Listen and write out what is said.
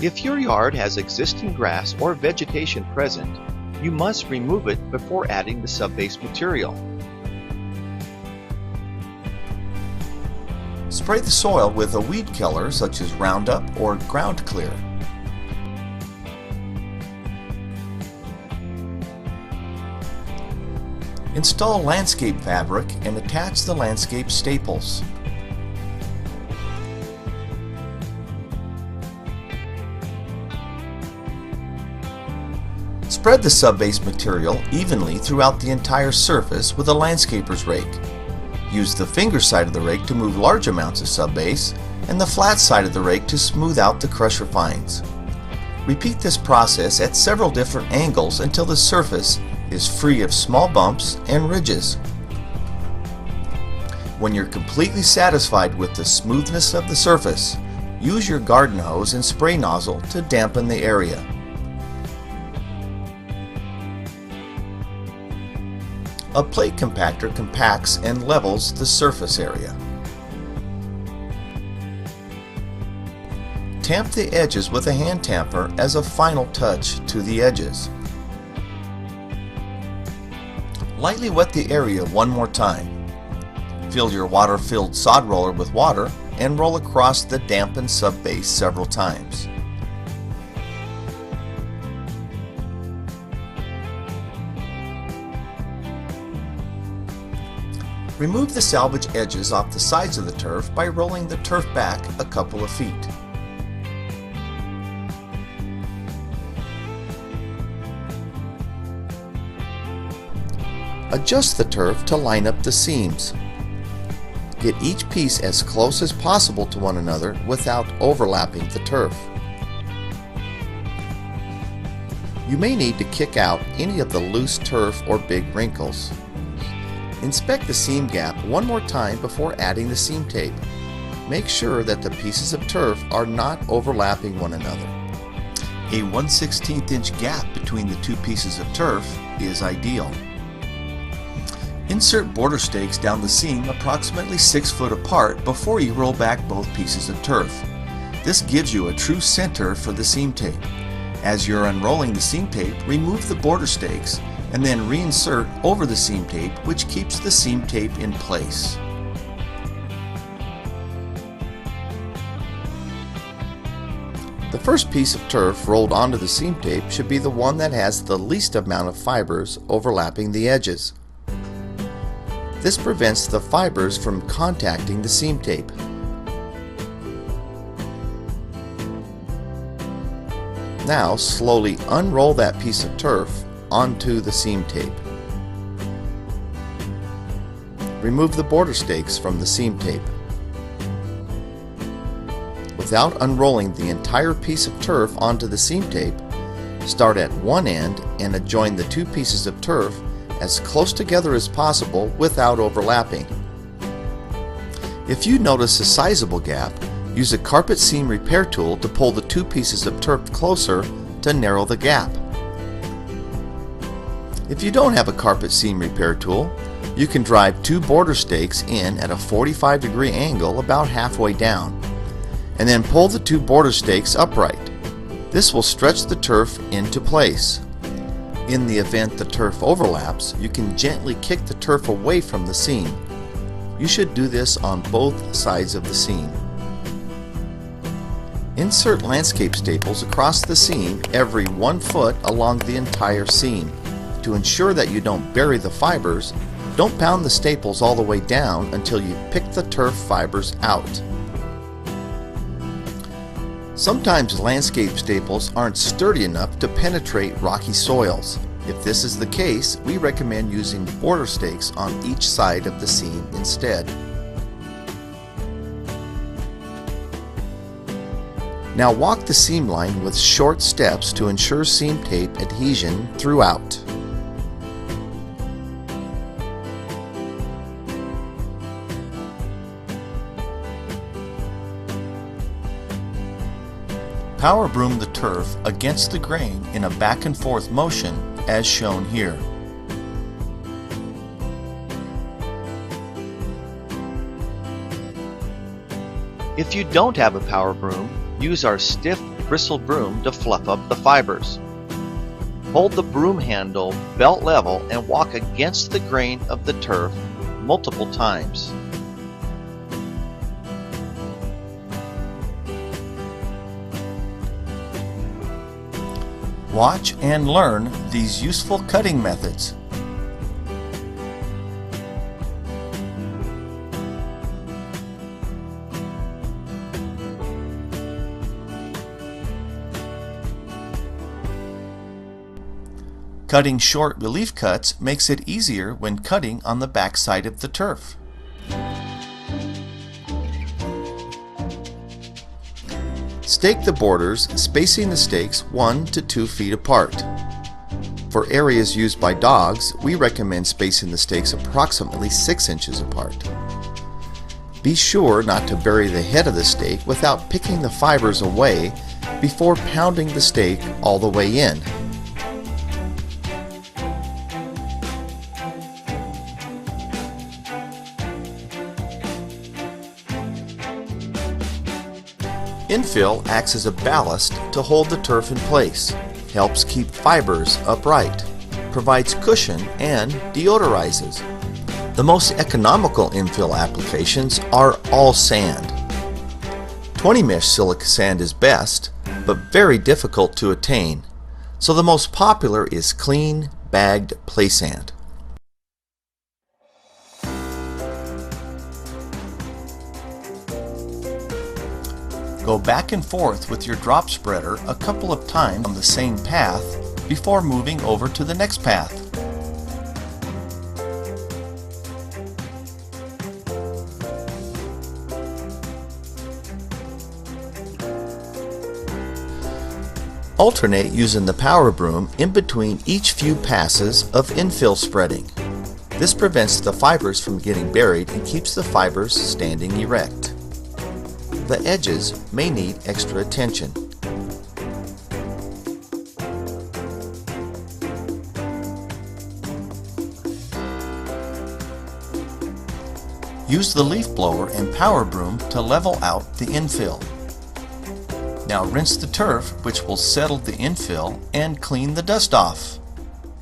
If your yard has existing grass or vegetation present, you must remove it before adding the subbase material. Spray the soil with a weed killer such as Roundup or Ground Clear. Install landscape fabric and attach the landscape staples. Spread the subbase material evenly throughout the entire surface with a landscaper's rake. Use the finger side of the rake to move large amounts of subbase and the flat side of the rake to smooth out the crusher fines. Repeat this process at several different angles until the surface is free of small bumps and ridges. When you're completely satisfied with the smoothness of the surface, use your garden hose and spray nozzle to dampen the area. A plate compactor compacts and levels the surface area. Tamp the edges with a hand tamper as a final touch to the edges. Lightly wet the area one more time. Fill your water-filled sod roller with water and roll across the dampened subbase several times. Remove the salvage edges off the sides of the turf by rolling the turf back a couple of feet. Adjust the turf to line up the seams. Get each piece as close as possible to one another without overlapping the turf. You may need to kick out any of the loose turf or big wrinkles. Inspect the seam gap one more time before adding the seam tape. Make sure that the pieces of turf are not overlapping one another. A 1/16 inch gap between the two pieces of turf is ideal. Insert border stakes down the seam approximately 6 foot apart before you roll back both pieces of turf. This gives you a true center for the seam tape. As you're unrolling the seam tape, remove the border stakes and then reinsert over the seam tape, which keeps the seam tape in place. The first piece of turf rolled onto the seam tape should be the one that has the least amount of fibers overlapping the edges. This prevents the fibers from contacting the seam tape. Now slowly unroll that piece of turf onto the seam tape. Remove the border stakes from the seam tape. Without unrolling the entire piece of turf onto the seam tape, start at one end and adjoin the two pieces of turf as close together as possible without overlapping. If you notice a sizable gap, use a carpet seam repair tool to pull the two pieces of turf closer to narrow the gap. If you don't have a carpet seam repair tool, you can drive two border stakes in at a 45-degree angle about halfway down, and then pull the two border stakes upright. This will stretch the turf into place. In the event the turf overlaps, you can gently kick the turf away from the seam. You should do this on both sides of the seam. Insert landscape staples across the seam every 1 foot along the entire seam. To ensure that you don't bury the fibers, don't pound the staples all the way down until you pick the turf fibers out. Sometimes landscape staples aren't sturdy enough to penetrate rocky soils. If this is the case, we recommend using border stakes on each side of the seam instead. Now walk the seam line with short steps to ensure seam tape adhesion throughout. Power broom the turf against the grain in a back and forth motion as shown here. If you don't have a power broom, use our stiff bristle broom to fluff up the fibers. Hold the broom handle belt level and walk against the grain of the turf multiple times. Watch and learn these useful cutting methods. Cutting short relief cuts makes it easier when cutting on the back side of the turf. Stake the borders, spacing the stakes 1 to 2 feet apart. For areas used by dogs, we recommend spacing the stakes approximately 6 inches apart. Be sure not to bury the head of the stake without picking the fibers away before pounding the stake all the way in. Infill acts as a ballast to hold the turf in place, helps keep fibers upright, provides cushion, and deodorizes. The most economical infill applications are all sand. 20 mesh silica sand is best, but very difficult to attain, so the most popular is clean, bagged play sand. Go back and forth with your drop spreader a couple of times on the same path before moving over to the next path. Alternate using the power broom in between each few passes of infill spreading. This prevents the fibers from getting buried and keeps the fibers standing erect. The edges may need extra attention. Use the leaf blower and power broom to level out the infill. Now rinse the turf, which will settle the infill and clean the dust off.